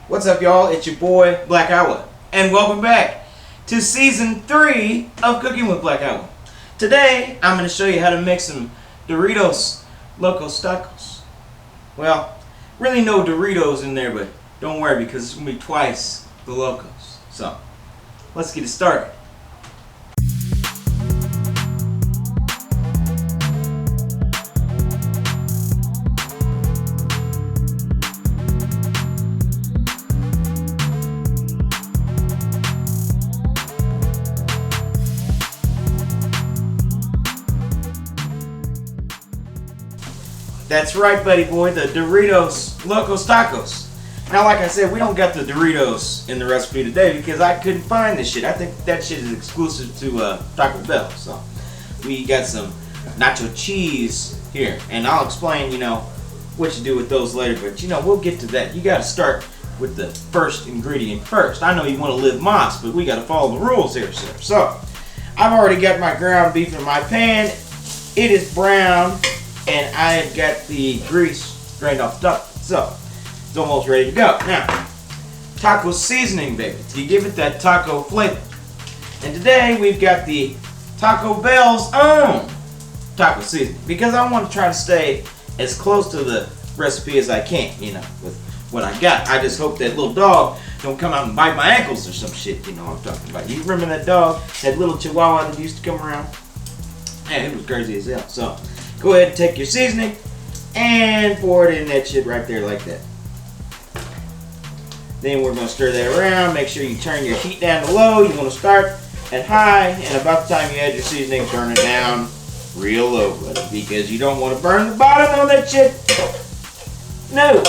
What's up, y'all? It's your boy, Black Hour, and welcome back to Season 3 of Cooking with Black Hour. Today, I'm going to show you how to make some Doritos Locos tacos. Well, really no Doritos in there, but don't worry because it's going to be twice the Locos. So, let's get it started. That's right, buddy boy, the Doritos Locos tacos. Now, like I said, we don't got the Doritos in the recipe today because I couldn't find this shit. I think that shit is exclusive to Taco Bell. So, we got some nacho cheese here. And I'll explain, what you do with those later. But, we'll get to that. You got to start with the first ingredient first. I know you want to live Moss, but we got to follow the rules here, sir. So, I've already got my ground beef in my pan. It is brown. And I've got the grease drained off the top, so it's almost ready to go. Now, taco seasoning, baby, to give it that taco flavor. And today we've got the Taco Bell's own taco seasoning because I want to try to stay as close to the recipe as I can, with what I got. I just hope that little dog don't come out and bite my ankles or some shit, what I'm talking about. You remember that dog, that little chihuahua that used to come around? Man, it was crazy as hell. So, go ahead and take your seasoning and pour it in that shit right there like that. Then we're going to stir that around. Make sure you turn your heat down to low. You want to start at high, and about the time you add your seasoning, turn it down real low, buddy, because you don't want to burn the bottom on that shit. No.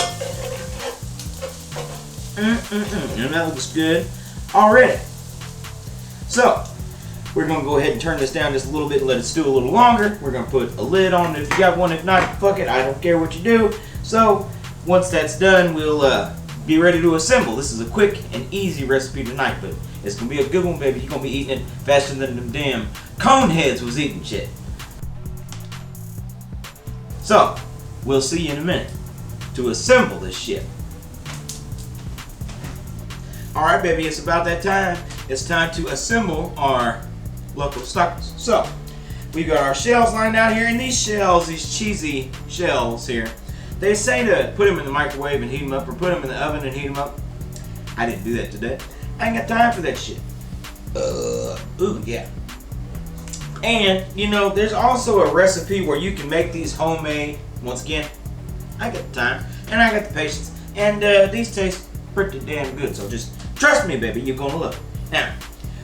And that looks good already. So, we're going to go ahead and turn this down just a little bit and let it stew a little longer. We're going to put a lid on it if you got one. If not, fuck it. I don't care what you do. So, once that's done, we'll be ready to assemble. This is a quick and easy recipe tonight, but it's going to be a good one, baby. You're going to be eating it faster than them damn cone heads was eating shit. So, we'll see you in a minute to assemble this shit. Alright, baby, it's about that time. It's time to assemble our Locos tacos. So, we got our shells lined out here, and these shells, these cheesy shells here, they say to put them in the microwave and heat them up, or put them in the oven and heat them up. I didn't do that today. I ain't got time for that shit. Ooh, yeah. And, there's also a recipe where you can make these homemade. Once again, I got the time, and I got the patience, and these taste pretty damn good, so just trust me, baby, you're gonna love it. Now,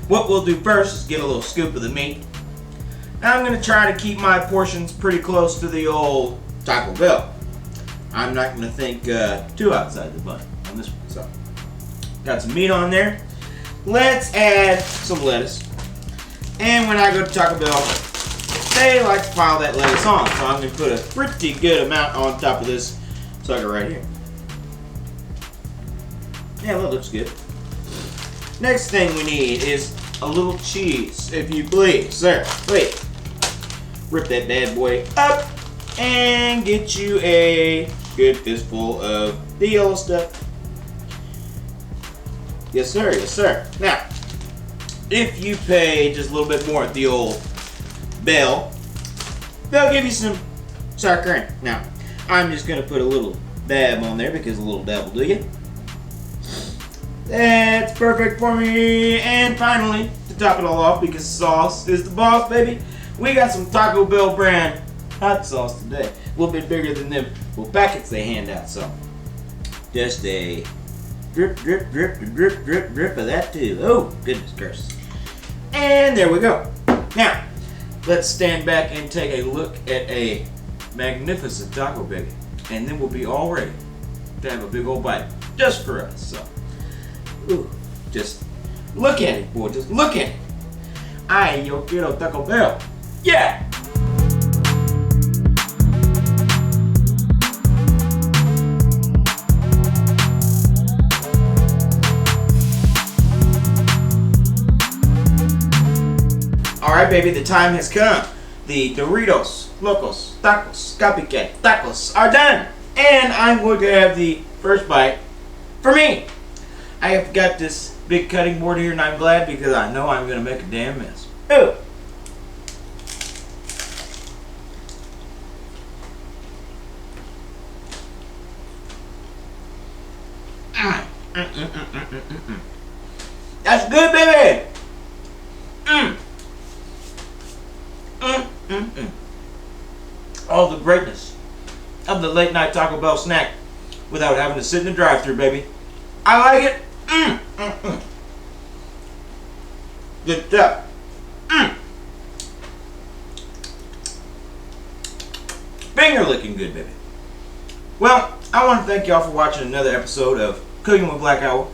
what we'll do first is get a little scoop of the meat. Now I'm going to try to keep my portions pretty close to the old Taco Bell. I'm not going to think too outside the bun on this one. So, got some meat on there. Let's add some lettuce. And when I go to Taco Bell, they like to pile that lettuce on. So I'm going to put a pretty good amount on top of this sucker right here. Yeah, that looks good. Next thing we need is a little cheese, if you please, sir. Please. Rip that bad boy up and get you a good fistful of the yellow stuff. Yes, sir. Yes, sir. Now, if you pay just a little bit more at the old Bell, they'll give you some sour cream. Now, I'm just going to put a little dab on there because a little dab will do you. That's perfect for me. And finally, to top it all off, because sauce is the boss, baby, we got some Taco Bell brand hot sauce today. A little bit bigger than them little packets they hand out. So, just a drip, drip, drip, drip, drip, drip of that too. Oh, goodness gracious. And there we go. Now, let's stand back and take a look at a magnificent taco, baby. And then we'll be all ready to have a big old bite just for us. So, ooh, just look at it, boy. Just look at it. Ay, yo quiero Taco Bell. Yeah! Alright, baby, the time has come. The Doritos Locos Tacos Copycat Tacos are done. And I'm going to have the first bite for me. I have got this big cutting board here, and I'm glad because I know I'm going to make a damn mess. Oh! That's good, baby! All the greatness of the late night Taco Bell snack without having to sit in the drive-thru, baby. I like it. Good stuff. Finger licking good, baby. Well, I want to thank y'all for watching another episode of Cooking with Black Owl.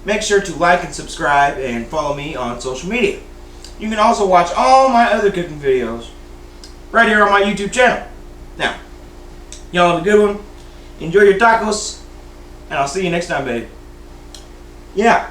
Make sure to like and subscribe and follow me on social media. You can also watch all my other cooking videos right here on my YouTube channel. Now, y'all have a good one. Enjoy your tacos, and I'll see you next time, baby. Yeah.